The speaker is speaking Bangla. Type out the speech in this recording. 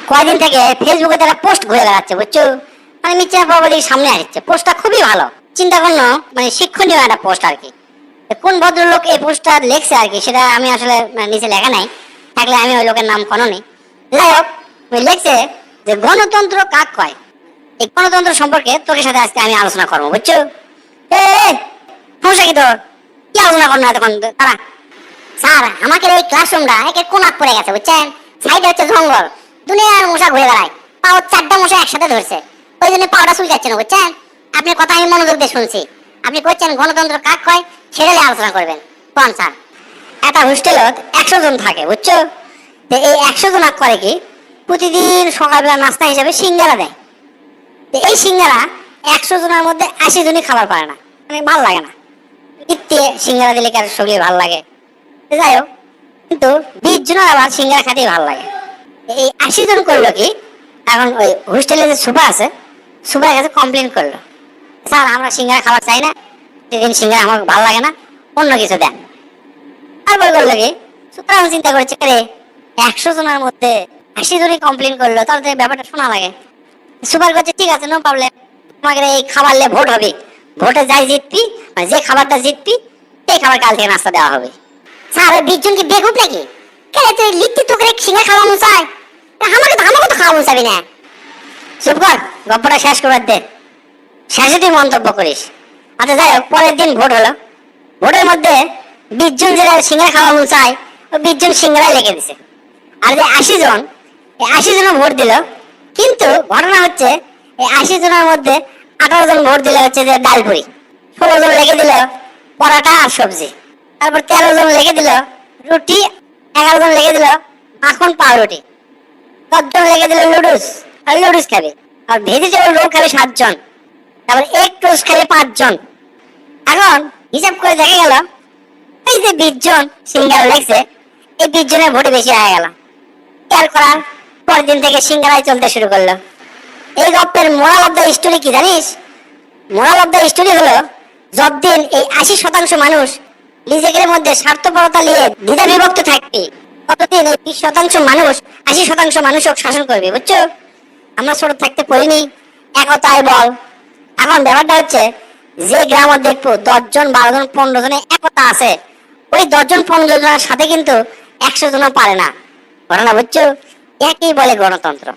কয়েকদিন থেকে ফেসবুকে তারা পোস্ট ঘুরে বেড়াচ্ছে, বুঝছো? মানে মির্জা প্রবাদীর সামনে আসছে। পোস্টটা খুবই ভালো, চিন্তা করলো, মানে শিক্ষণীয় একটা পোস্ট আর কি। কোন ভদ্রলোক এই পোস্টটা লিখছে আর কি, সেটা আমি আসলে নিচে লেখা নাই, থাকলে আমি ওই লোকের নাম খননি। যাই হোক, লিখছে যে গণতন্ত্র কাক কয়। এই গণতন্ত্র সম্পর্কে তোর সাথে আজকে আমি আলোচনা করবো, বুঝছো? সমস্যা কি তোর? কি আলোচনা করবো তখন তারা? স্যার, আমাকে এই ক্লাসরুমটা একে কোনাক পড়ে গেছে, বুঝছেন? সাইডে হচ্ছে জঙ্গল, দুনিয়ার মশা ঘুরে বেড়ায়, পাও 4টা মশা একসাথে ধরছে, ওই জন্য পাওটা চুলকাচ্ছে না, বুঝছেন? আপনার কথা আমি মনোযোগ দিয়ে শুনছি। আপনি করছেন গণতন্ত্র কাক কয়, সেটা নিয়ে আলোচনা করবেন। কোন স্যার? একটা হোস্টেলত 100 জন থাকে, বুঝছো? তো এই 100 জন করে কি, প্রতিদিন সকালবেলা নাস্তা হিসাবে সিঙ্গারা দেয়। তো এই সিঙ্গারা 100 জনের মধ্যে 80 জনই খাবার পারে না, মানে ভালো লাগে না। ইত্তে সিঙ্গারা দিলে কার শরীরে ভালো লাগে? যাই হোক, কিন্তু 20 জনের আবার সিঙ্গারা খেতেই ভালো লাগে। এই 80 জন করলো কি, এখন ওই হোস্টেলে যে সুপার আছে, সুপারের কাছে কমপ্লেন করলো, স্যার আমরা সিঙ্গারা খাবার চাই না, প্রতিদিন সিঙ্গারা আমার ভালো লাগে না, অন্য কিছু দেন। তারপর করলো কি, সুতরাং চিন্তা করেছে, রে 100 জনের মধ্যে 80 জনই কমপ্লেন করলো, তাহলে তো ব্যাপারটা শোনা লাগে। সুপার করছে, ঠিক আছে, নো প্রবলেম, তোমাকে এই খাবার নিয়ে ভোট হবে, ভোটে যাই জিতবি, মানে যে খাবারটা জিতবি সেই খাবার কাল থেকে নাস্তা দেওয়া হবে। স্যার, ওই 20 জন কি বেকুব নাকি? কেন তুই লিখতি তোকে সিঙ্গারা খাওয়ানো চাই? আমাকে তো খাওয়ানো চাবি না। চুপ কর, গল্পটা শেষ করবার দে, শেষে তুই মন্তব্য করিস। আচ্ছা যাই হোক, পরের দিন ভোট হলো। ভোটের মধ্যে 20 জন যারা সিঙ্গারা খাওয়ানো চায়, ওই 20 জন সিঙ্গারা লিখে দিছে। আর যে 80 জন, এই 80 জন ভোট দিল, কিন্তু ঘটনা হচ্ছে এই 80 জনের মধ্যে 18 জন ভোট দিলে হচ্ছে যে ডালপুরি, 16 জন লিখে দিল পরাটা আর সবজি, তারপর 13 জন লিখে দিল রুটি, 11 জন লিখে দিল মাখন পাউরুটি, 10 জন লিখে দিল লুডুস, আর লুডুস খাবে, আর ভেজিটেবল রোল খাবে 7 জন, তারপর এগ টোস্ট খাবে 5 জন। এখন হিসাব করে দেখা গেল এই যে 20 জন সিঙ্গারা লেগছে, এই 20 জনের ভোটে বেশি হয়ে গেল। খেয়াল করার পরের দিন থেকে সিঙ্গারাই চলতে শুরু করলো। এই গল্পের মোরাল অফ দ্য স্টোরি কি জানিস? মোরাল অফ দ্য স্টোরি হলো, যতদিন এই 80% মানুষ নিজেদের মধ্যে স্বার্থপরতা নিয়ে দ্বিধা বিভক্ত থাকবে, ততদিন এই 20% মানুষ 80% মানুষও শাসন করবে, বুঝছো? আমরা ছোট থাকতে পড়িনি একতায় বল। এখন ব্যাপারটা হচ্ছে, যে গ্রামে দেখবো 10 জন 12 জন 15 জনে একতা আছে, ওই 10 জন 15 জনের সাথে কিন্তু 100 জনও পারে না। ঘটনা বুঝছো? একই বলে গণতন্ত্র।